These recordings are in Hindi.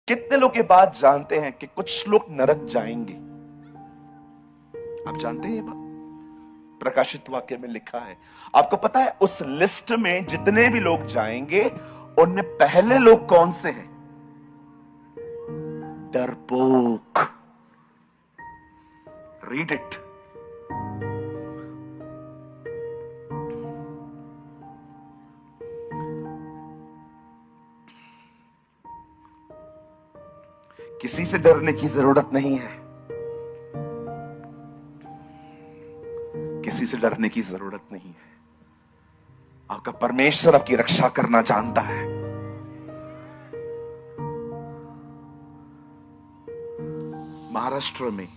कितने लोग ये बात जानते हैं कि कुछ लोग नरक जाएंगे? आप जानते हैं ये बात? प्रकाशित वाक्य में लिखा है। आपको पता है उस लिस्ट में जितने भी लोग जाएंगे उनमें पहले लोग कौन से हैं? डरपोक। Read it. किसी से डरने की जरूरत नहीं है। किसी से डरने की जरूरत नहीं है। आपका परमेश्वर आपकी रक्षा करना जानता है। महाराष्ट्र में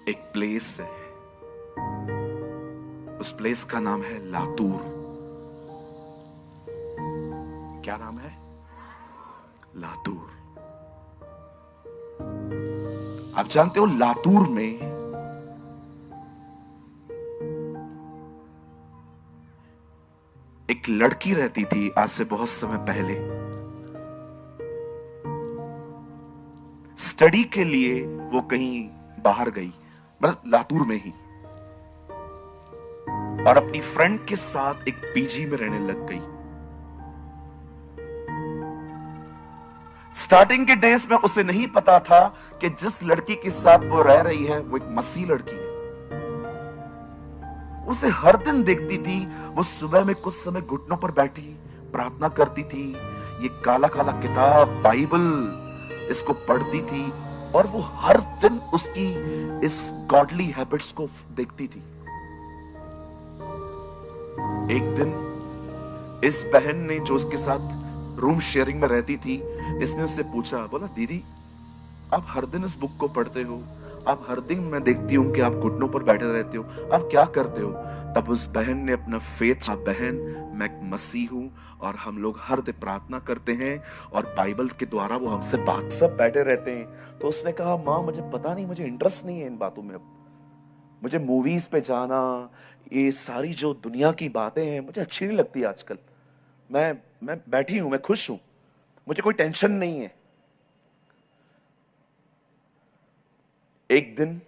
एक प्लेस है, उस प्लेस का नाम है लातूर। क्या नाम है? लातूर। आप जानते हो लातूर में एक लड़की रहती थी आज से बहुत समय पहले। स्टडी के लिए वो कहीं बाहर गई, मतलब लातूर में ही, और अपनी फ्रेंड के साथ एक पीजी में रहने लग गई। स्टार्टिंग के डेज में उसे नहीं पता था कि जिस लड़की के साथ वो रह रही है वो एक मसीह लड़की है। उसे हर दिन देखती थी, वो सुबह में कुछ समय घुटनों पर बैठी प्रार्थना करती थी, ये काला काला किताब बाइबल इसको पढ़ती थी, और वो हर दिन उसकी इस गॉडली हैबिट्स को देखती थी। एक दिन इस बहन ने, जो उसके साथ रूम शेयरिंग में रहती थी, इसने उससे पूछा, बोला दीदी आप हर दिन इस बुक को पढ़ते हो, आप हर दिन मैं देखती हूं कि आप घुटनों पर बैठे रहते हो, आप क्या करते हो? तब उस बहन ने अपना फेथ, बहन मैं एक मसीह हूं और हम लोग हर दिन प्रार्थना करते हैं और बाइबल के द्वारा वो हमसे बात, सब बैठे रहते हैं। तो उसने कहा माँ मुझे पता नहीं, मुझे इंटरेस्ट नहीं है इन बातों में। अब मुझे मूवीज पे जाना, ये सारी जो दुनिया की बातें हैं मुझे अच्छी नहीं लगती आजकल। मैं बैठी हूं, मैं खुश हूं, मुझे कोई टेंशन नहीं है। एक दिन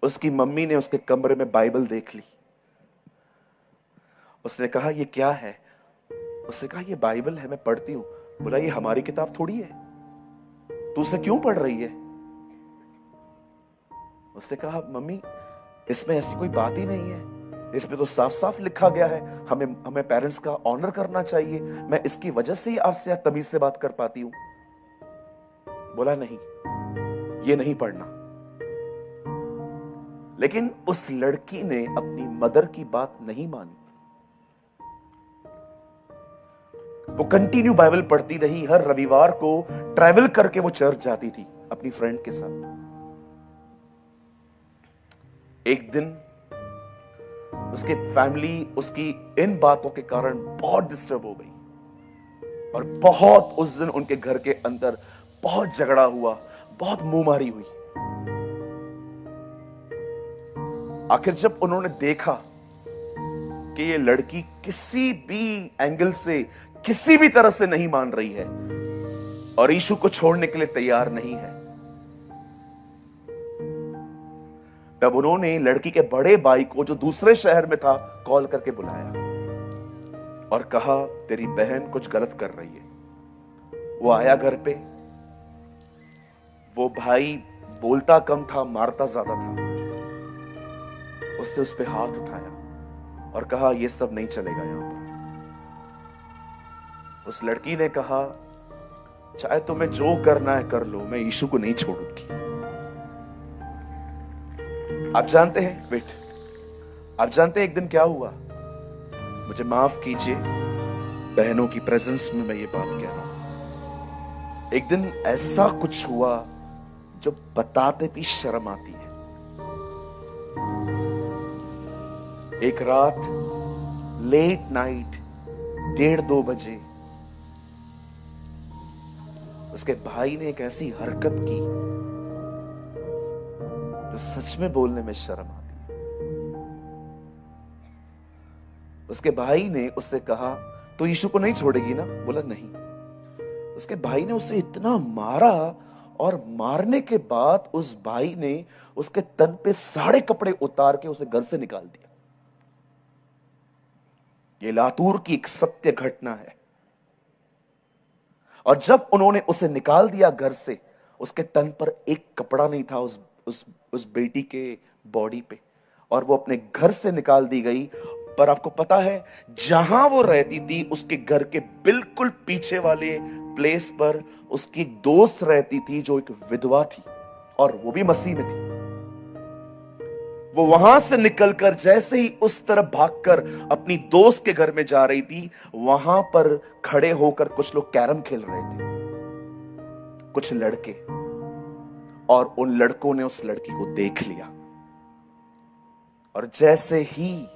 उसकी मम्मी ने उसके कमरे में बाइबल देख ली। उसने कहा ये क्या है? उसने कहा ये बाइबल है, मैं पढ़ती हूं। बोला ये हमारी किताब थोड़ी है, तू उसे क्यों पढ़ रही है? उसने कहा मम्मी इसमें ऐसी कोई बात ही नहीं है, इसमें तो साफ साफ लिखा गया है हमें हमें पेरेंट्स का ऑनर करना चाहिए, मैं इसकी वजह से ही आपसे तमीज से बात कर पाती हूं। बोला नहीं, ये नहीं पढ़ना। लेकिन उस लड़की ने अपनी मदर की बात नहीं मानी। वो कंटिन्यू बाइबल पढ़ती रही। हर रविवार को ट्रैवल करके वो चर्च जाती थी अपनी फ्रेंड के साथ। एक दिन उसके फैमिली उसकी इन बातों के कारण बहुत डिस्टर्ब हो गई और बहुत उस दिन उनके घर के अंदर बहुत झगड़ा हुआ, बहुत मुंहमारी हुई। आखिर जब उन्होंने देखा कि ये लड़की किसी भी एंगल से, किसी भी तरह से नहीं मान रही है और यीशु को छोड़ने के लिए तैयार नहीं है, तब उन्होंने लड़की के बड़े भाई को, जो दूसरे शहर में था, कॉल करके बुलाया और कहा तेरी बहन कुछ गलत कर रही है। वो आया घर पे। वो भाई बोलता कम था, मारता ज्यादा था। उसने उस पे हाथ उठाया और कहा यह सब नहीं चलेगा यहां पर। उस लड़की ने कहा चाहे तुम्हें जो करना है कर लो, मैं यीशु को नहीं छोड़ूंगी। आप जानते हैं, वेट, आप जानते हैं एक दिन क्या हुआ? मुझे माफ कीजिए, बहनों की प्रेजेंस में मैं ये बात कह रहा हूं। एक दिन ऐसा कुछ हुआ जो बताते भी शर्म आती है। एक रात लेट नाइट 1:30-2 बजे उसके भाई ने एक ऐसी हरकत की जो सच में बोलने में शर्म आती है। उसके भाई ने उससे कहा तो यीशु को नहीं छोड़ेगी ना? बोला नहीं। उसके भाई ने उसे इतना मारा, और मारने के बाद उस भाई ने उसके तन पे सारे कपड़े उतार के उसे घर से निकाल दिया। ये लातूर की एक सत्य घटना है। और जब उन्होंने उसे निकाल दिया घर से, उसके तन पर एक कपड़ा नहीं था उस बेटी के बॉडी पे, और वो अपने घर से निकाल दी गई। पर आपको पता है, जहां वो रहती थी उसके घर के बिल्कुल पीछे वाले प्लेस पर उसकी एक दोस्त रहती थी जो एक विधवा थी, और वो भी मसीह में थी। वो वहां से निकलकर जैसे ही उस तरफ भागकर अपनी दोस्त के घर में जा रही थी, वहां पर खड़े होकर कुछ लोग कैरम खेल रहे थे, कुछ लड़के, और उन लड़कों ने उस लड़की को देख लिया। और जैसे ही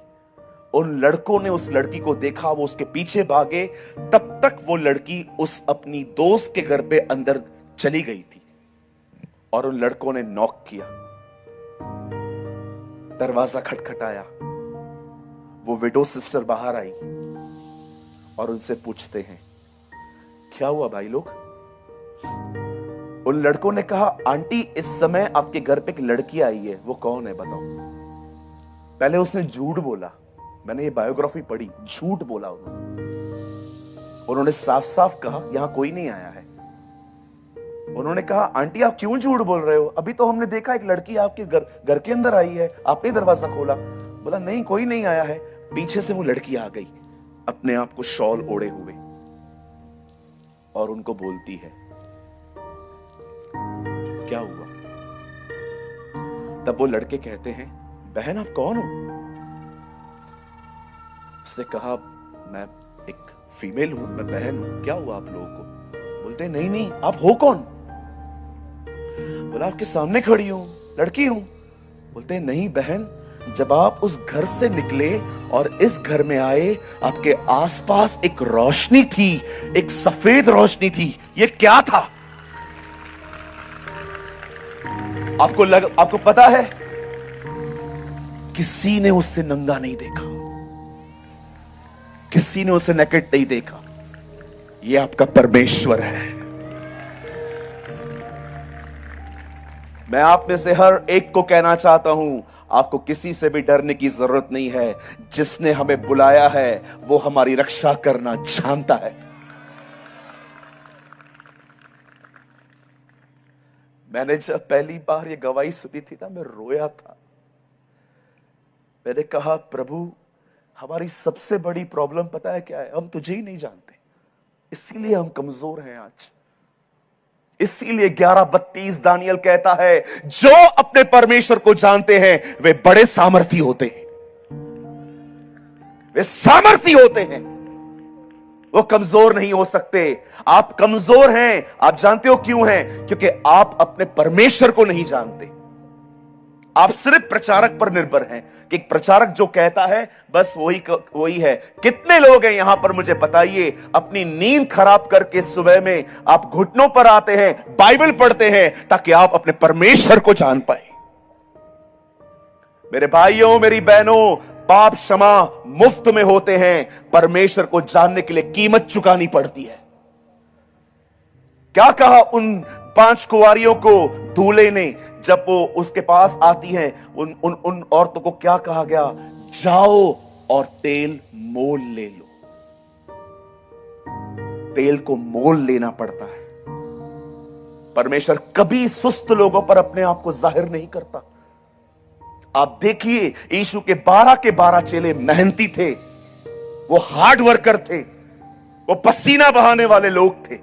उन लड़कों ने उस लड़की को देखा, वो उसके पीछे भागे। तब तक वो लड़की उस अपनी दोस्त के घर पे अंदर चली गई थी, और उन लड़कों ने नॉक किया, दरवाजा खटखटाया। वो विडो सिस्टर बाहर आई और उनसे पूछते हैं, क्या हुआ भाई लोग? उन लड़कों ने कहा, आंटी इस समय आपके घर पे एक लड़की आई है। वो कौन है बताओ? पहले उसने झूठ बोला, मैंने ये बायोग्राफी पढ़ी, झूठ बोला उन्होंने साफ साफ कहा यहां कोई नहीं आया है। उन्होंने कहा, आंटी आप क्यों झूठ बोल रहे हो? अभी तो हमने देखा एक लड़की आपके घर के अंदर आई है, आपने दरवाजा खोला। बोला नहीं, कोई नहीं आया है। पीछे से वो लड़की आ गई, अपने आप को शॉल ओढ़े हुए, और उनको बोलती है, क्या हुआ? तब वो लड़के कहते हैं, बहन आप कौन हो? उसने कहा, मैं एक फीमेल हूं, मैं बहन हूं, क्या हुआ आप लोगों को? बोलते नहीं नहीं, आप हो कौन? बोला आपके सामने खड़ी हूं, लड़की हूं। बोलते नहीं बहन, जब आप उस घर से निकले और इस घर में आए, आपके आसपास एक रोशनी थी, एक सफेद रोशनी थी। ये क्या था? आपको पता है, किसी ने उससे नंगा नहीं देखा, किसी ने उसे नेकेड नहीं देखा। ये आपका परमेश्वर है। मैं आप में से हर एक को कहना चाहता हूं, आपको किसी से भी डरने की जरूरत नहीं है। जिसने हमें बुलाया है वो हमारी रक्षा करना जानता है। मैंने जब पहली बार ये गवाही सुनी थी ना, मैं रोया था। मैंने कहा, प्रभु हमारी सबसे बड़ी प्रॉब्लम पता है क्या है? हम तुझे ही नहीं जानते, इसीलिए हम कमजोर हैं आज। इसीलिए 11:32 दानियल कहता है, जो अपने परमेश्वर को जानते हैं वे बड़े सामर्थी होते हैं, वे सामर्थी होते हैं, वो कमजोर नहीं हो सकते। आप कमजोर हैं, आप जानते हो क्यों हैं? क्योंकि आप अपने परमेश्वर को नहीं जानते। आप सिर्फ प्रचारक पर निर्भर हैं कि प्रचारक जो कहता है बस वही है। कितने लोग हैं यहां पर मुझे बताइए, अपनी नींद खराब करके सुबह में आप घुटनों पर आते हैं, बाइबल पढ़ते हैं ताकि आप अपने परमेश्वर को जान पाए। मेरे भाइयों, मेरी बहनों, पाप क्षमा मुफ्त में होते हैं, परमेश्वर को जानने के लिए कीमत चुकानी पड़ती है। क्या कहा उन 5 कुंवारियों को दूल्हे ने जब वो उसके पास आती हैं? उन औरतों को क्या कहा गया? जाओ और तेल मोल ले लो। तेल को मोल लेना पड़ता है। परमेश्वर कभी सुस्त लोगों पर अपने आप को जाहिर नहीं करता। आप देखिए, यीशु के 12 चेले मेहनती थे, वो हार्ड वर्कर थे, वो पसीना बहाने वाले लोग थे।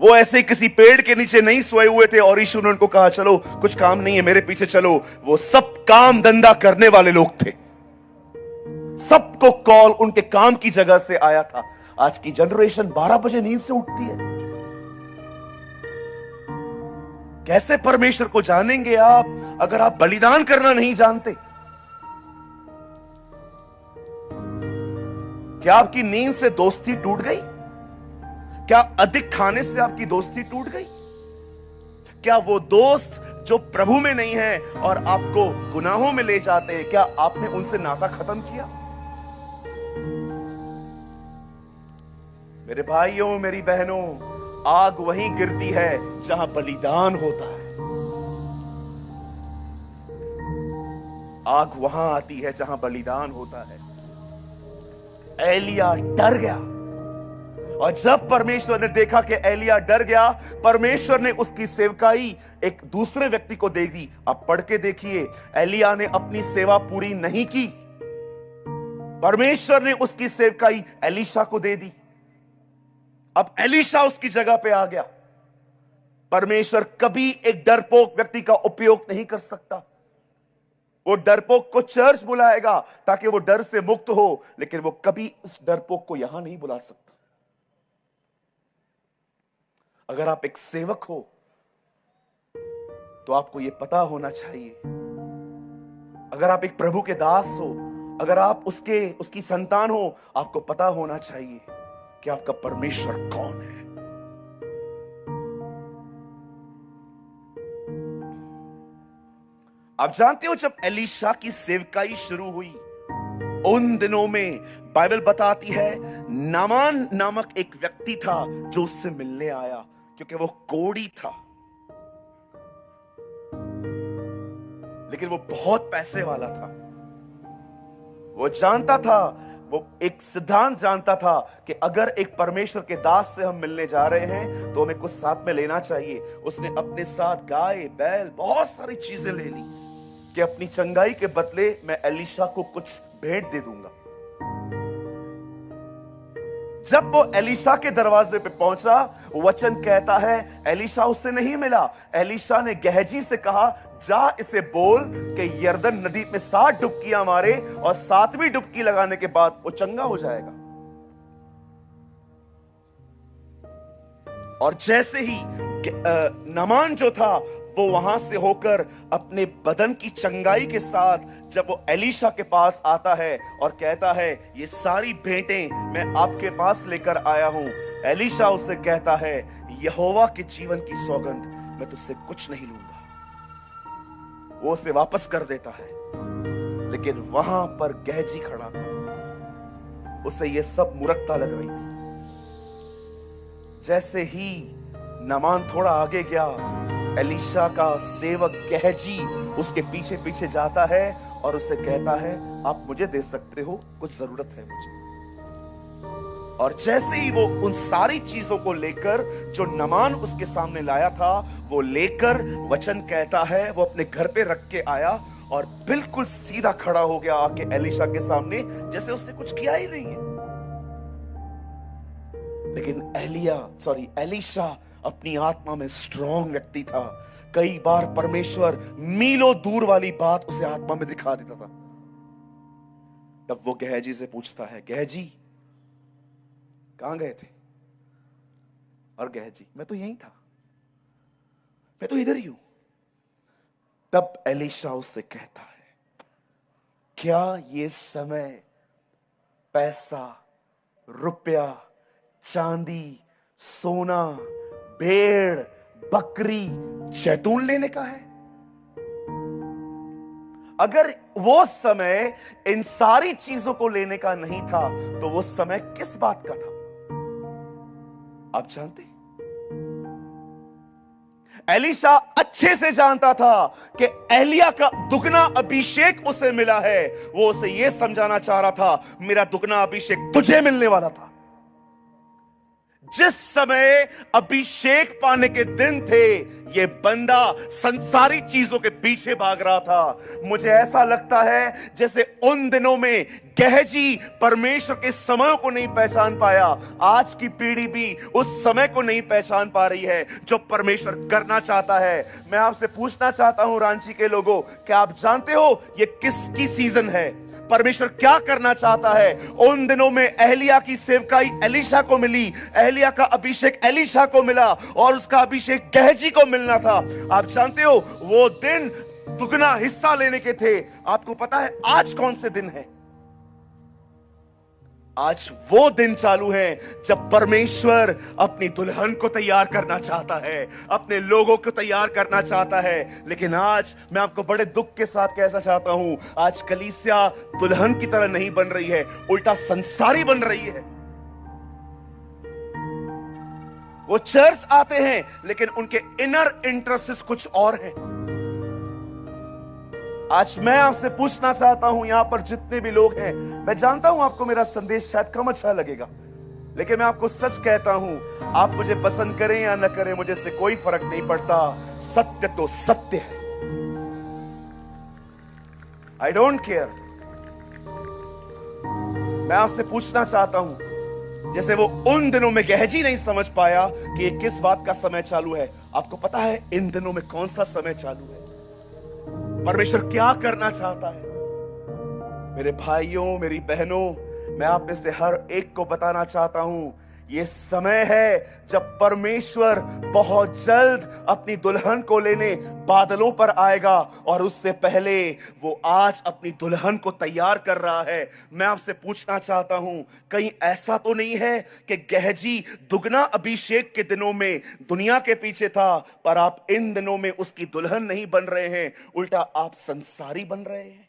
वो ऐसे किसी पेड़ के नीचे नहीं सोए हुए थे और यीशु ने उनको कहा, चलो कुछ काम नहीं है, मेरे पीछे चलो। वो सब काम धंधा करने वाले लोग थे। सबको कॉल उनके काम की जगह से आया था। आज की जनरेशन 12 बजे नींद से उठती है। कैसे परमेश्वर को जानेंगे आप अगर आप बलिदान करना नहीं जानते? क्या आपकी नींद से दोस्ती टूट गई? क्या अधिक खाने से आपकी दोस्ती टूट गई? क्या वो दोस्त जो प्रभु में नहीं है और आपको गुनाहों में ले जाते हैं, क्या आपने उनसे नाता खत्म किया? मेरे भाइयों, मेरी बहनों, आग वहीं गिरती है जहां बलिदान होता है। आग वहां आती है जहां बलिदान होता है। एलिया डर गया, और जब परमेश्वर ने देखा कि एलिया डर गया, परमेश्वर ने उसकी सेवकाई एक दूसरे व्यक्ति को दे दी। अब पढ़ के देखिए, एलिया ने अपनी सेवा पूरी नहीं की, परमेश्वर ने उसकी सेवकाई एलीशा को दे दी। अब एलीशा उसकी जगह पे आ गया। परमेश्वर कभी एक डरपोक व्यक्ति का उपयोग नहीं कर सकता। वो डरपोक को चर्च बुलाएगा ताकि वो डर से मुक्त हो, लेकिन वो कभी उस डरपोक को यहां नहीं बुला सकता। अगर आप एक सेवक हो तो आपको यह पता होना चाहिए, अगर आप एक प्रभु के दास हो, अगर आप उसकी संतान हो, आपको पता होना चाहिए कि आपका परमेश्वर कौन है। आप जानते हो, जब एलीशा की सेवकाई शुरू हुई, उन दिनों में बाइबल बताती है नामान नामक एक व्यक्ति था जो उससे मिलने आया, क्योंकि वो कोढ़ी था, लेकिन वो बहुत पैसे वाला था। वो जानता था, वो एक सिद्धांत जानता था कि अगर एक परमेश्वर के दास से हम मिलने जा रहे हैं तो हमें कुछ साथ में लेना चाहिए। उसने अपने साथ गाय बैल बहुत सारी चीजें ले ली कि अपनी चंगाई के बदले मैं एलीशा को कुछ भेंट दे दूंगा। जब वो एलीशा के दरवाजे पे पहुंचा, वचन कहता है एलीशा उससे नहीं मिला। एलीशा ने गहजी से कहा, जा इसे बोल कि यरदन नदी में 7 डुबकियां मारे और 7वीं डुबकी लगाने के बाद वो चंगा हो जाएगा। और जैसे ही नामान जो था वो वहां से होकर अपने बदन की चंगाई के साथ जब वो एलीशा के पास आता है और कहता है ये सारी भेंटें मैं आपके पास लेकर आया हूं, एलीशा उससे कहता है यहोवा के जीवन की सौगंध मैं तुझसे कुछ नहीं लूंगा। वो उसे वापस कर देता है, लेकिन वहां पर गहजी खड़ा था, उसे ये सब मुरक्ता लग रही थी। जैसे ही नामान थोड़ा आगे गया, एलीशा का सेवक गहजी उसके पीछे पीछे जाता है और उससे कहता है आप मुझे दे सकते हो, कुछ जरूरत है मुझे। और जैसे ही वो उन सारी चीजों को लेकर जो नामान उसके सामने लाया था वो लेकर, वचन कहता है वो अपने घर पे रख के आया और बिल्कुल सीधा खड़ा हो गया आके एलीशा के सामने, जैसे उसने कुछ किया ही नहीं है। लेकिन एलीशा अपनी आत्मा में स्ट्रॉन्ग व्यक्ति था। कई बार परमेश्वर मीलों दूर वाली बात उसे आत्मा में दिखा देता था। तब वो गहजी से पूछता है, गहजी कहां गए थे? और गहजी, मैं तो यहीं था, मैं तो इधर ही हूं। तब एलीशा उससे कहता है, क्या ये समय पैसा, रुपया, चांदी, सोना, भेड़, बकरी, जैतून लेने का है? अगर वो समय इन सारी चीजों को लेने का नहीं था तो वो समय किस बात का था? आप जानते, एलीशा अच्छे से जानता था कि एलिया का दुगना अभिषेक उसे मिला है। वो उसे यह समझाना चाह रहा था मेरा दुगना अभिषेक तुझे मिलने वाला था। जिस समय अभिषेक पाने के दिन थे, यह बंदा संसारी चीजों के पीछे भाग रहा था। मुझे ऐसा लगता है जैसे उन दिनों में गहजी परमेश्वर के समय को नहीं पहचान पाया, आज की पीढ़ी भी उस समय को नहीं पहचान पा रही है जो परमेश्वर करना चाहता है। मैं आपसे पूछना चाहता हूं रांची के लोगों, क्या आप जानते हो यह किसकी सीजन है? परमेश्वर क्या करना चाहता है? उन दिनों में एलिया की सेवकाई एलीशा को मिली, एलिया का अभिषेक एलीशा को मिला और उसका अभिषेक गहजी को मिलना था। आप जानते हो वो दिन दुगना हिस्सा लेने के थे। आपको पता है आज कौन से दिन है? आज वो दिन चालू है जब परमेश्वर अपनी दुल्हन को तैयार करना चाहता है, अपने लोगों को तैयार करना चाहता है। लेकिन आज मैं आपको बड़े दुख के साथ कहना चाहता हूं, आज कलीसिया दुल्हन की तरह नहीं बन रही है, उल्टा संसारी बन रही है। वो चर्च आते हैं लेकिन उनके इनर इंटरेस्ट कुछ और हैं। आज मैं आपसे पूछना चाहता हूं, यहां पर जितने भी लोग हैं, मैं जानता हूं आपको मेरा संदेश शायद कम अच्छा लगेगा, लेकिन मैं आपको सच कहता हूं, आप मुझे पसंद करें या न करें, मुझे इससे कोई फर्क नहीं पड़ता। सत्य तो सत्य है। I don't care. मैं आपसे पूछना चाहता हूं, जैसे वो उन दिनों में गेहजी नहीं समझ पाया कि ये किस बात का समय चालू है, आपको पता है इन दिनों में कौन सा समय चालू है? परमेश्वर क्या करना चाहता है? मेरे भाइयों, मेरी बहनों, मैं आप में से हर एक को बताना चाहता हूं, ये समय है जब परमेश्वर बहुत जल्द अपनी दुल्हन को लेने बादलों पर आएगा, और उससे पहले वो आज अपनी दुल्हन को तैयार कर रहा है। मैं आपसे पूछना चाहता हूं, कहीं ऐसा तो नहीं है कि गेहजी दुगना अभिषेक के दिनों में दुनिया के पीछे था, पर आप इन दिनों में उसकी दुल्हन नहीं बन रहे हैं, उल्टा आप संसारी बन रहे हैं?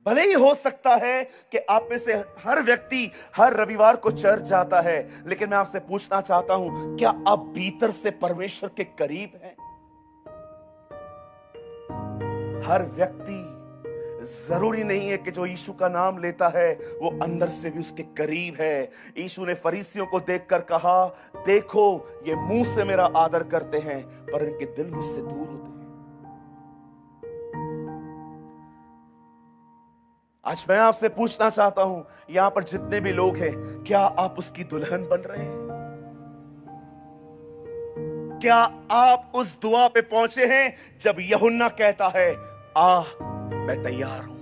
भले ही हो सकता है कि आप में से हर व्यक्ति हर रविवार को चर्च जाता है, लेकिन मैं आपसे पूछना चाहता हूं, क्या आप भीतर से परमेश्वर के करीब हैं? हर व्यक्ति, जरूरी नहीं है कि जो यीशु का नाम लेता है वो अंदर से भी उसके करीब है। यीशु ने फरीसियों को देखकर कहा, देखो ये मुंह से मेरा आदर करते हैं पर इनके दिल मुझसे दूर होते हैं। आज मैं आपसे पूछना चाहता हूं, यहां पर जितने भी लोग हैं, क्या आप उसकी दुल्हन बन रहे हैं? क्या आप उस दुआ पे पहुंचे हैं जब यूहन्ना कहता है, आ मैं तैयार हूं?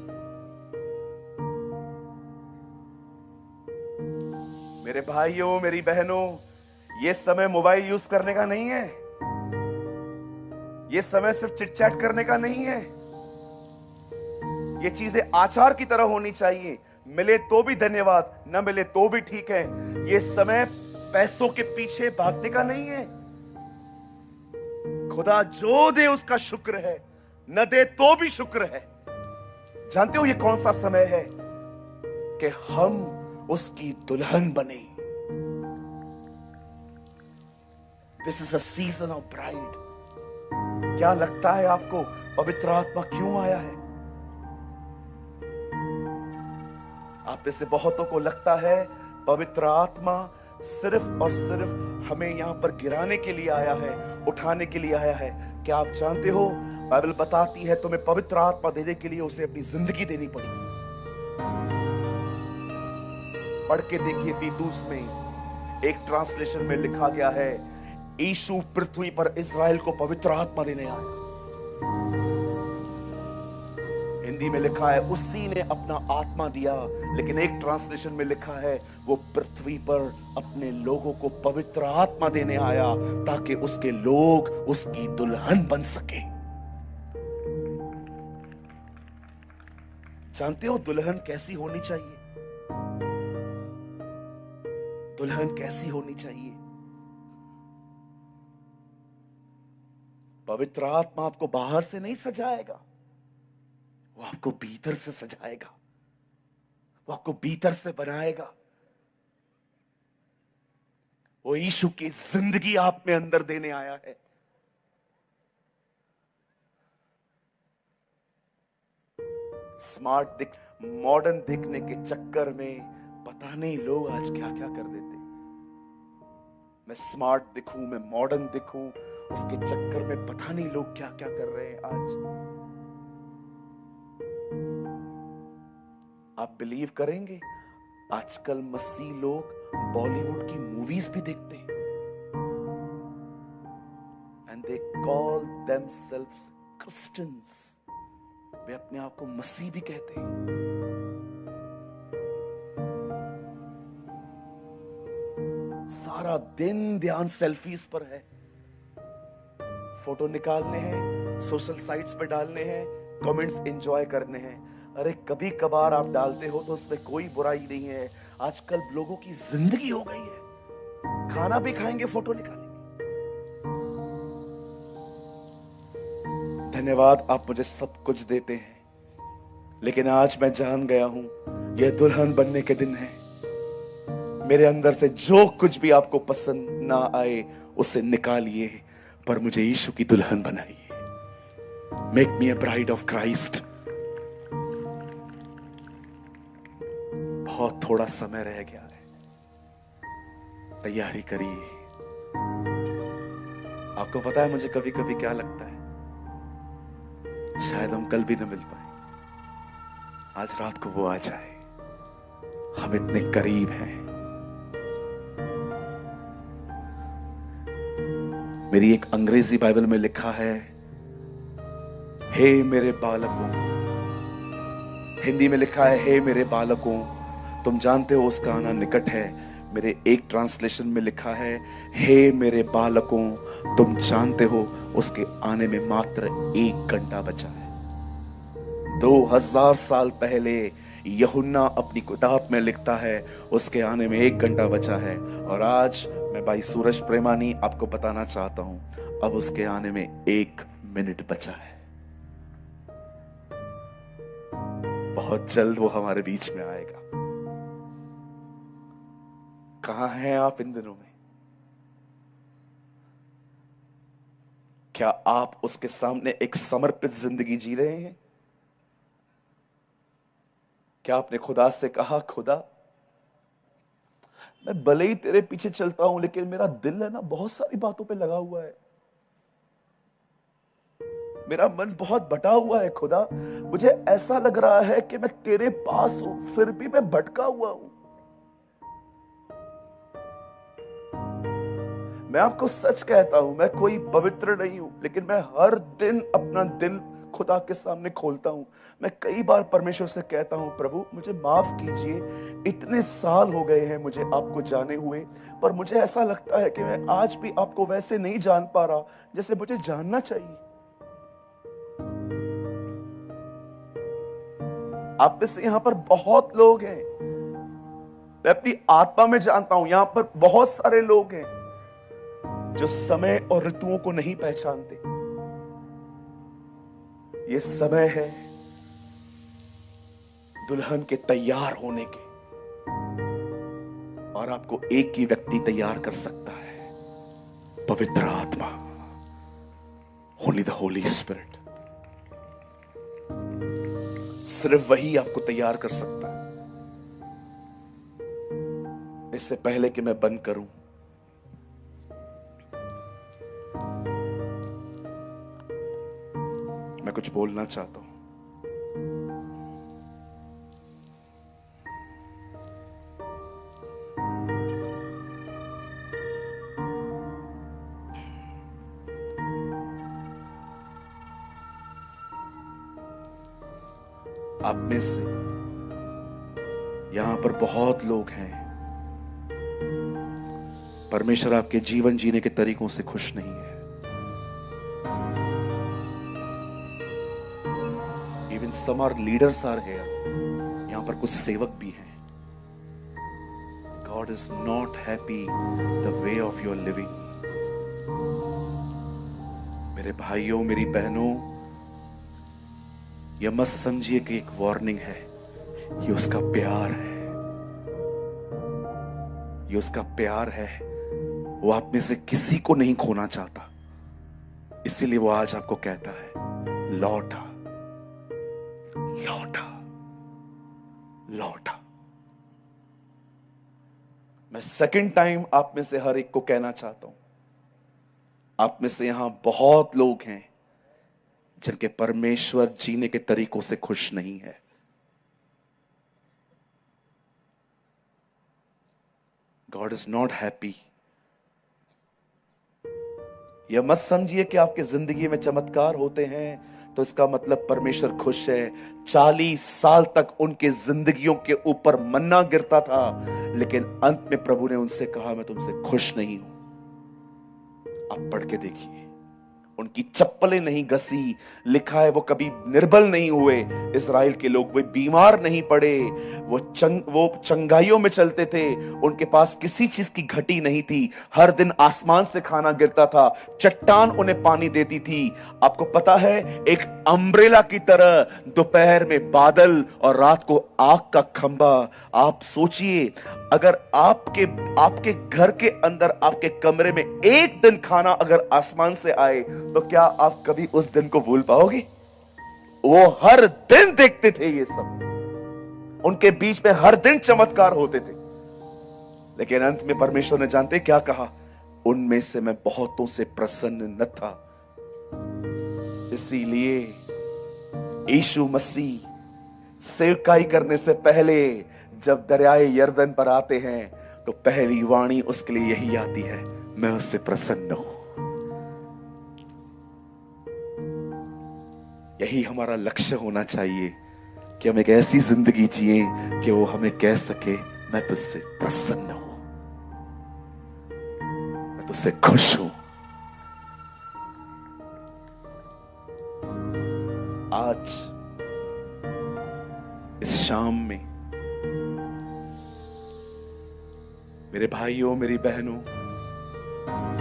मेरे भाइयों, मेरी बहनों, यह समय मोबाइल यूज करने का नहीं है। यह समय सिर्फ चिट चैट करने का नहीं है। ये चीजें आचार की तरह होनी चाहिए। मिले तो भी धन्यवाद, न मिले तो भी ठीक है। ये समय पैसों के पीछे भागने का नहीं है। खुदा जो दे उसका शुक्र है, न दे तो भी शुक्र है। जानते हो ये कौन सा समय है कि हम उसकी दुल्हन बने? This is a season of bride. क्या लगता है आपको पवित्र आत्मा क्यों आया है? आप में से बहुतों को लगता है पवित्र आत्मा सिर्फ और सिर्फ हमें यहां पर गिराने के लिए आया है, उठाने के लिए आया है। क्या आप जानते हो, बाइबल बताती है तुम्हें पवित्र आत्मा देने के लिए उसे अपनी जिंदगी देनी पड़ेगी। पढ़ के देखिए, तीतुस में एक ट्रांसलेशन में लिखा गया है, यीशु पृथ्वी पर इस्राएल को पवित्र आत्मा देने आया। हिंदी में लिखा है उसी ने अपना आत्मा दिया, लेकिन एक ट्रांसलेशन में लिखा है वो पृथ्वी पर अपने लोगों को पवित्र आत्मा देने आया ताकि उसके लोग उसकी दुल्हन बन सके। जानते हो दुल्हन कैसी होनी चाहिए? दुल्हन कैसी होनी चाहिए? पवित्र आत्मा आपको बाहर से नहीं सजाएगा, वो आपको भीतर से सजाएगा, वो आपको भीतर से बनाएगा। वो यीशु की जिंदगी आप में अंदर देने आया है। स्मार्ट दिख, मॉडर्न दिखने के चक्कर में पता नहीं लोग आज क्या क्या कर देते। मैं स्मार्ट दिखूं, मैं मॉडर्न दिखूं, उसके चक्कर में पता नहीं लोग क्या क्या कर रहे हैं आज। आप बिलीव करेंगे, आजकल मसीह लोग बॉलीवुड की मूवीज भी देखते हैं, and they call themselves Christians. वे अपने आप को मसीह भी कहते हैं। सारा दिन ध्यान सेल्फीज पर है, फोटो निकालने हैं, सोशल साइट्स पे डालने हैं, कमेंट्स एंजॉय करने हैं। अरे कभी कभार आप डालते हो तो उसमें कोई बुराई नहीं है। आजकल लोगों की जिंदगी हो गई है, खाना भी खाएंगे फोटो निकालेंगे। धन्यवाद, आप मुझे सब कुछ देते हैं, लेकिन आज मैं जान गया हूं यह दुल्हन बनने के दिन है। मेरे अंदर से जो कुछ भी आपको पसंद ना आए उसे निकालिए, पर मुझे यीशु की दुल्हन बनाइए। Make me A bride of Christ. बहुत थोड़ा समय रह गया है, तैयारी करिए। आपको पता है मुझे कभी कभी क्या लगता है, शायद हम कल भी न मिल पाए, आज रात को वो आ जाए। हम इतने करीब हैं। मेरी एक अंग्रेजी बाइबल में लिखा है, हे मेरे बालकों। हिंदी में लिखा है, हे मेरे बालकों, तुम जानते हो उसका आना निकट है। मेरे एक ट्रांसलेशन में लिखा है, हे मेरे बालकों, तुम जानते हो उसके आने में मात्र 1 घंटा बचा है। 2000 साल पहले यूहन्ना अपनी किताब में लिखता है, उसके आने में 1 घंटा बचा है। और आज मैं भाई सूरज प्रेमानी आपको बताना चाहता हूं, अब उसके आने में 1 मिनट बचा है। बहुत जल्द वो हमारे बीच में आएगा। कहां हैं आप इन दिनों में? क्या आप उसके सामने एक समर्पित जिंदगी जी रहे हैं? क्या आपने खुदा से कहा, खुदा मैं भले ही तेरे पीछे चलता हूं, लेकिन मेरा दिल है ना बहुत सारी बातों पे लगा हुआ है, मेरा मन बहुत बटा हुआ है। खुदा, मुझे ऐसा लग रहा है कि मैं तेरे पास हूं, फिर भी मैं भटका हुआ हूं। मैं आपको सच कहता हूं, मैं कोई पवित्र नहीं हूं, लेकिन मैं हर दिन अपना दिल खुदा के सामने खोलता हूं। मैं कई बार परमेश्वर से कहता हूं, प्रभु मुझे माफ कीजिए, इतने साल हो गए हैं मुझे आपको जाने हुए, पर मुझे ऐसा लगता है कि मैं आज भी आपको वैसे नहीं जान पा रहा जैसे मुझे जानना चाहिए। आप में से यहां पर बहुत लोग हैं, मैं अपनी आत्मा में जानता हूं, यहां पर बहुत सारे लोग हैं जो समय और ऋतुओं को नहीं पहचानते। ये समय है दुल्हन के तैयार होने के, और आपको एक ही व्यक्ति तैयार कर सकता है, पवित्र आत्मा, ओनली द होली स्पिरिट। सिर्फ वही आपको तैयार कर सकता है। इससे पहले कि मैं बंद करूं, मैं कुछ बोलना चाहता हूं। आप में से यहां पर बहुत लोग हैं, परमेश्वर आपके जीवन जीने के तरीकों से खुश नहीं है। Even some are leaders are here, यहां पर कुछ सेवक भी हैं। God is not happy the way of your living. मेरे भाइयों, मेरी बहनों, यह मत समझिए कि एक वार्निंग है, ये उसका प्यार है, ये उसका प्यार है। वो आप में से किसी को नहीं खोना चाहता, इसीलिए वो आज आपको कहता है, लौटा लौटा लौटा। मैं सेकंड टाइम आप में से हर एक को कहना चाहता हूं, आप में से यहां बहुत लोग हैं जिनके परमेश्वर जीने के तरीकों से खुश नहीं है। God is not happy. यह मत समझिए कि आपकी जिंदगी में चमत्कार होते हैं तो इसका मतलब परमेश्वर खुश है। 40 साल तक उनके जिंदगियों के ऊपर मन्ना गिरता था, लेकिन अंत में प्रभु ने उनसे कहा, मैं तुमसे खुश नहीं हूं। आप पढ़ के देखिए, उनकी चप्पलें नहीं घसी। लिखा है वो कभी निर्बल नहीं हुए, इजराइल के लोग, वे बीमार नहीं पड़े, वो चंगाइयों में चलते थे, उनके पास किसी चीज की घटी नहीं थी। हर दिन आसमान से खाना गिरता था, चट्टान उन्हें पानी देती थी। आपको पता है, एक अम्ब्रेला की तरह दोपहर में बादल और रात को आग का खंभा। आप सोचिए, अगर आपके घर के अंदर, आपके कमरे में एक दिन खाना अगर आसमान से आए, तो क्या आप कभी उस दिन को भूल पाओगे? वो हर दिन देखते थे ये सब, उनके बीच में हर दिन चमत्कार होते थे। लेकिन अंत में परमेश्वर ने जानते क्या कहा? उनमें से मैं बहुतों से प्रसन्न न था। इसीलिए यीशु मसीह सेवकाई करने से पहले जब दरियाए यरदन पर आते हैं, तो पहली वाणी उसके लिए यही आती है, मैं उससे प्रसन्न हूं। यही हमारा लक्ष्य होना चाहिए कि हम एक ऐसी जिंदगी जिए कि वो हमें कह सके, मैं तुझसे प्रसन्न हूं, मैं तुझसे खुश हूं। आज इस शाम में मेरे भाइयों, मेरी बहनों,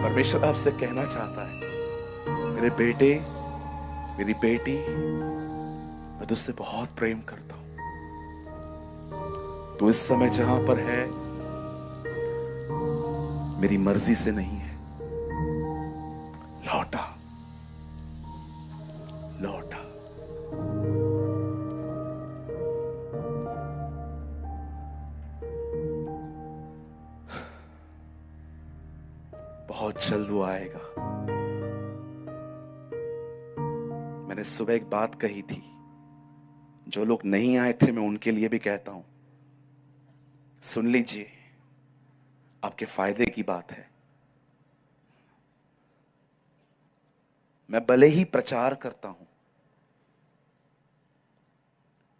परमेश्वर आपसे कहना चाहता है, मेरे बेटे, मेरी बेटी, मैं तुझसे बहुत प्रेम करता हूं। तू इस समय जहां पर है, मेरी मर्जी से नहीं है। लौटा, लौटा। बहुत जल्द वो आएगा। मैंने सुबह एक बात कही थी, जो लोग नहीं आए थे मैं उनके लिए भी कहता हूं, सुन लीजिए, आपके फायदे की बात है। मैं भले ही प्रचार करता हूं,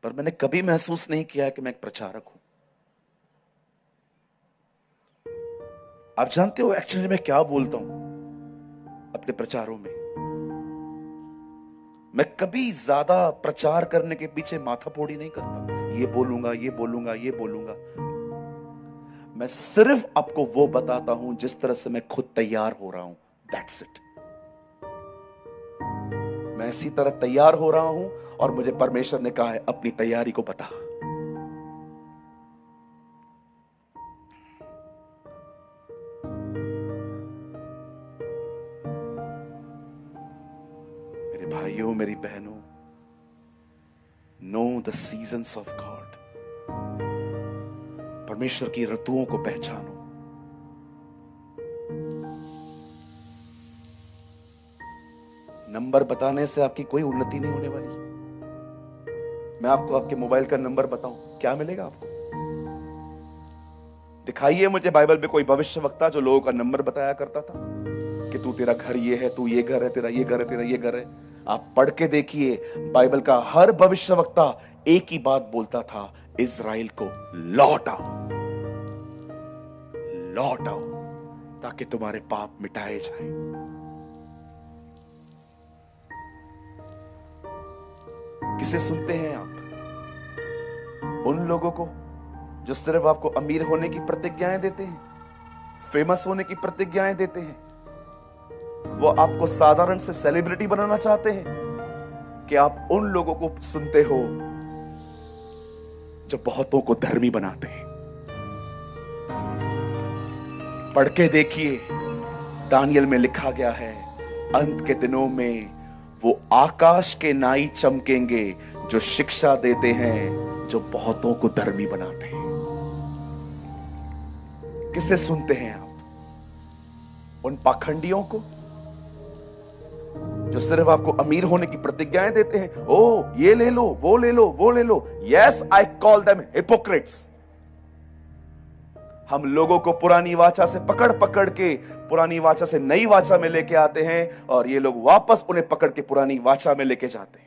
पर मैंने कभी महसूस नहीं किया कि मैं एक प्रचारक हूं। आप जानते हो एक्चुअली मैं क्या बोलता हूं अपने प्रचारों में? मैं कभी ज्यादा प्रचार करने के पीछे माथाफोड़ी नहीं करता, ये बोलूंगा, ये बोलूंगा, ये बोलूंगा। मैं सिर्फ आपको वो बताता हूं जिस तरह से मैं खुद तैयार हो रहा हूं, दैट्स इट। मैं इसी तरह तैयार हो रहा हूं और मुझे परमेश्वर ने कहा है, अपनी तैयारी को बता। मेरे भाइयों, मेरी बहनों, know the seasons of God. परमेश्वर की ऋतुओं को पहचानो। नंबर बताने से आपकी कोई उन्नति नहीं होने वाली। मैं आपको आपके मोबाइल का नंबर बताऊं, क्या मिलेगा आपको? दिखाइए मुझे बाइबल में कोई भविष्यवक्ता जो लोगों का नंबर बताया करता था कि तू, तेरा घर ये है, तू ये घर है, तेरा ये घर है, तेरा ये घर है। आप पढ़ के देखिए, बाइबल का हर भविष्यवक्ता एक ही बात बोलता था, इज़राइल को लौट आओ, लौट आओ, ताकि तुम्हारे पाप मिटाए जाएं। किसे सुनते हैं आप? उन लोगों को जो सिर्फ आपको अमीर होने की प्रतिज्ञाएं देते हैं, फेमस होने की प्रतिज्ञाएं देते हैं। वो आपको साधारण से सेलिब्रिटी बनाना चाहते हैं। कि आप उन लोगों को सुनते हो जो बहुतों को धर्मी बनाते हैं। पढ़ के देखिए, दानियल में लिखा गया है, अंत के दिनों में वो आकाश के नाई चमकेंगे जो शिक्षा देते हैं, जो बहुतों को धर्मी बनाते हैं। किसे सुनते हैं आप? उन पाखंडियों को जो सिर्फ आपको अमीर होने की प्रतिज्ञाएं देते हैं। ओ, ये ले लो, वो ले लो, वो ले लो। Yes, I call them hypocrites. हम लोगों को पुरानी वाचा से पकड़ पकड़ के पुरानी वाचा से नई वाचा में लेके आते हैं, और ये लोग वापस उन्हें पकड़ के पुरानी वाचा में लेके जाते हैं।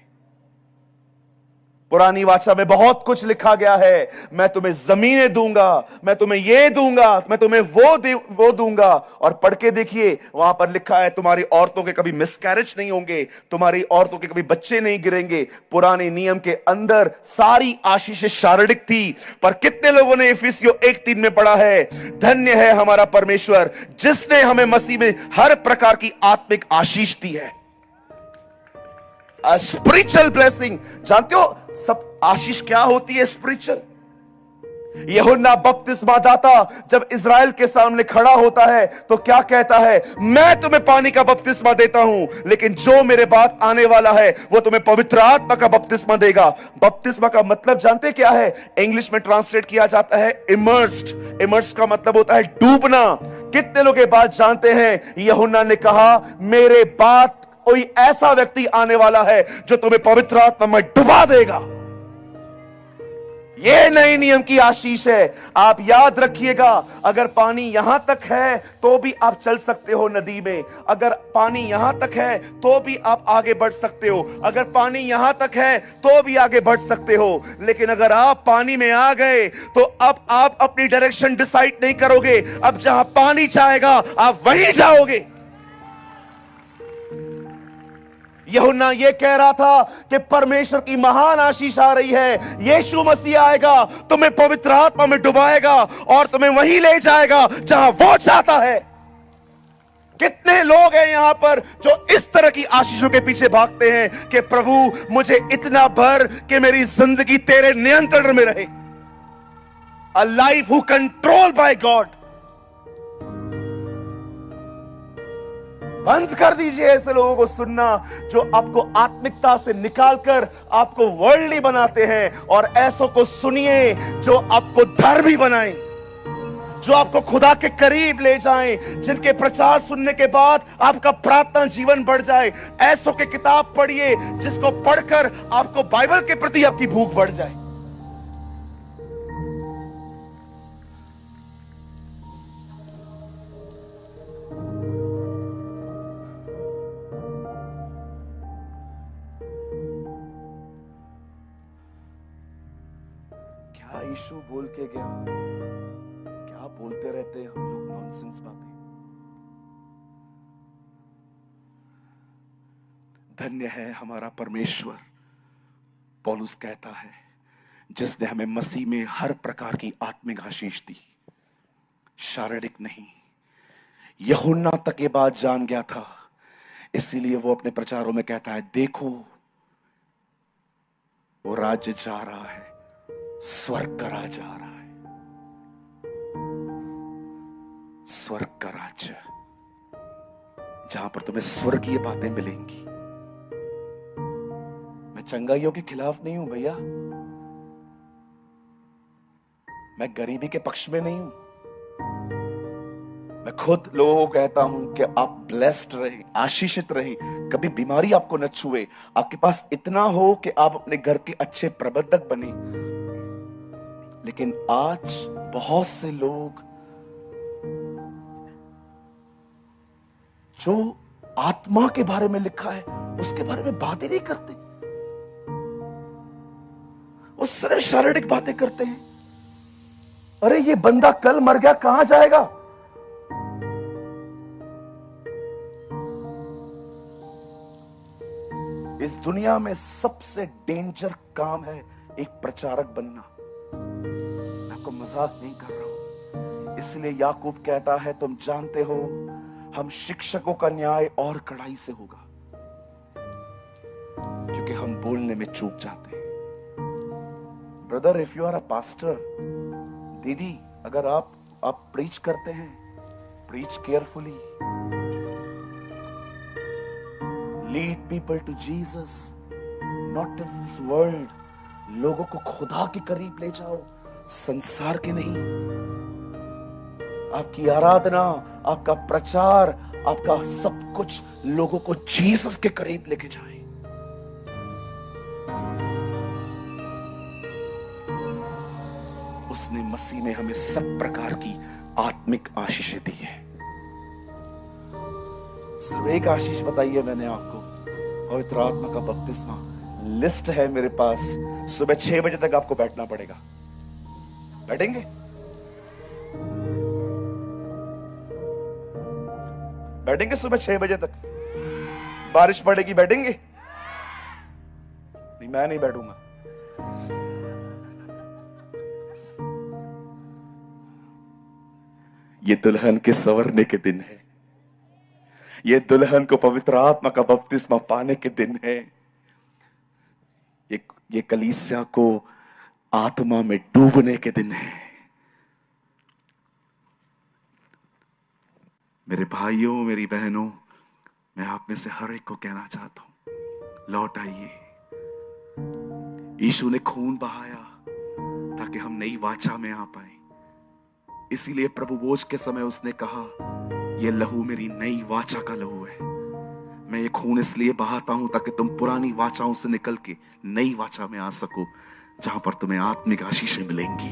पुरानी वाचा में बहुत कुछ लिखा गया है। मैं तुम्हें जमीनें दूंगा, मैं तुम्हें ये दूंगा, मैं तुम्हें वो दूंगा। और पढ़ के देखिए, वहां पर लिखा है तुम्हारी औरतों के कभी मिसकैरेज नहीं होंगे, तुम्हारी औरतों के कभी बच्चे नहीं गिरेंगे। पुराने नियम के अंदर सारी आशीषें शारीरिक थी, पर कितने लोगों ने इफिसियों 1:3 में पढ़ा है, धन्य है हमारा परमेश्वर जिसने हमें मसीह में हर प्रकार की आत्मिक आशीष दी है। Spiritual blessing. जानते हो सब आशीष क्या होती है स्पिरिचुअल? यूहन्ना बपतिस्मा दाता जब इज़राइल के सामने खड़ा होता है तो क्या कहता है? मैं तुम्हें पानी का बपतिस्मा देता हूं, लेकिन जो मेरे बाद आने वाला है वो तुम्हें पवित्र आत्मा का बपतिस्मा देगा। बपतिस्मा का मतलब जानते क्या है? इंग्लिश में ट्रांसलेट किया जाता है इमर्स्ड। इमर्स्ड का मतलब होता है डूबना। कितने लोग ये बात जानते हैं? यूहन्ना ने कहा मेरे बाद कोई ऐसा व्यक्ति आने वाला है जो तुम्हें पवित्र आत्मा में डुबा देगा। यह नए नियम की आशीष है। आप याद रखिएगा, अगर पानी यहां तक है तो भी आप चल सकते हो नदी में। अगर पानी यहां तक है तो भी आप आगे बढ़ सकते हो। अगर पानी यहां तक है तो भी आगे बढ़ सकते हो। लेकिन अगर आप पानी में आ गए तो अब आप अपनी डायरेक्शन डिसाइड नहीं करोगे। अब जहां पानी चाहेगा आप वहीं जाओगे। यूहन्ना ये कह रहा था कि परमेश्वर की महान आशीष आ रही है। यीशु मसीह आएगा, तुम्हें पवित्र आत्मा में डुबाएगा और तुम्हें वहीं ले जाएगा जहां वो चाहता है। कितने लोग हैं यहां पर जो इस तरह की आशीषों के पीछे भागते हैं कि प्रभु मुझे इतना भर कि मेरी जिंदगी तेरे नियंत्रण में रहे। A life who control by God. बंद कर दीजिए ऐसे लोगों को सुनना जो आपको आत्मिकता से निकालकर आपको वर्ल्डली बनाते हैं, और ऐसों को सुनिए जो आपको धर्मी बनाएं, जो आपको खुदा के करीब ले जाएं, जिनके प्रचार सुनने के बाद आपका प्रार्थना जीवन बढ़ जाए। ऐसों के किताब पढ़िए जिसको पढ़कर आपको बाइबल के प्रति आपकी भूख बढ़ जाए। यीशु बोल के गया, क्या बोलते रहते हैं हम लोग नॉनसेंस बातें। धन्य है हमारा परमेश्वर, पौलुस कहता है, जिसने हमें मसीह में हर प्रकार की आत्मिक आशीष दी, शारीरिक नहीं। यूहन्ना तक ये बात जान गया था, इसीलिए वो अपने प्रचारों में कहता है, देखो वो राज्य जा रहा है, स्वर्ग का राज्य आ रहा है। स्वर्ग का राज्य, जहां पर तुम्हें स्वर्गीय बातें मिलेंगी। मैं चंगाइयों के खिलाफ नहीं हूं भैया, मैं गरीबी के पक्ष में नहीं हूं। मैं खुद लोगों को कहता हूं कि आप ब्लेस्ड रहे, आशीषित रहे, कभी बीमारी आपको न छुए, आपके पास इतना हो कि आप अपने घर के अच्छे प्रबंधक बने। लेकिन आज बहुत से लोग जो आत्मा के बारे में लिखा है उसके बारे में बात ही नहीं करते, वो सिर्फ शारीरिक बातें करते हैं। अरे ये बंदा कल मर गया, कहां जाएगा? इस दुनिया में सबसे डेंजर काम है एक प्रचारक बनना। मैं आपको मजाक नहीं कर रहा हूं। इसलिए याकूब कहता है, तुम जानते हो हम शिक्षकों का न्याय और कड़ाई से होगा, क्योंकि हम बोलने में चूक जाते हैं। Brother, if you are a pastor, दीदी, अगर आप प्रीच करते हैं, preach carefully, lead people to Jesus, not to this world. लोगों को खुदा के करीब ले जाओ, संसार के नहीं। आपकी आराधना, आपका प्रचार, आपका सब कुछ लोगों को जीसस के करीब लेके जाए। उसने मसीह में हमें सब प्रकार की आत्मिक आशीषें दी है। सिर्फ एक आशीष बताइए मैंने आपको, पवित्र आत्मा का बपतिस्मा। लिस्ट है मेरे पास। सुबह 6 बजे तक आपको बैठना पड़ेगा। बैठेंगे? बैठेंगे सुबह 6 बजे तक? बारिश पड़ेगी, बैठेंगे? नहीं, मैं नहीं बैठूंगा। ये दुल्हन के संवरने के दिन है। ये दुल्हन को पवित्र आत्मा का बपतिस्मा पाने के दिन है। ये कलीसिया को आत्मा में डूबने के दिन है। मेरे भाइयों, मेरी बहनों, मैं आप में से हर एक को कहना चाहता हूं, लौट आइए। यीशु ने खून बहाया ताकि हम नई वाचा में आ पाए। इसीलिए प्रभु भोज के समय उसने कहा, यह लहू मेरी नई वाचा का लहू है। मैं ये खून इसलिए बहाता हूं ताकि तुम पुरानी वाचाओं से निकल के नई वाचा में आ सको, जहां पर तुम्हें आत्मिक आशीषें मिलेंगी।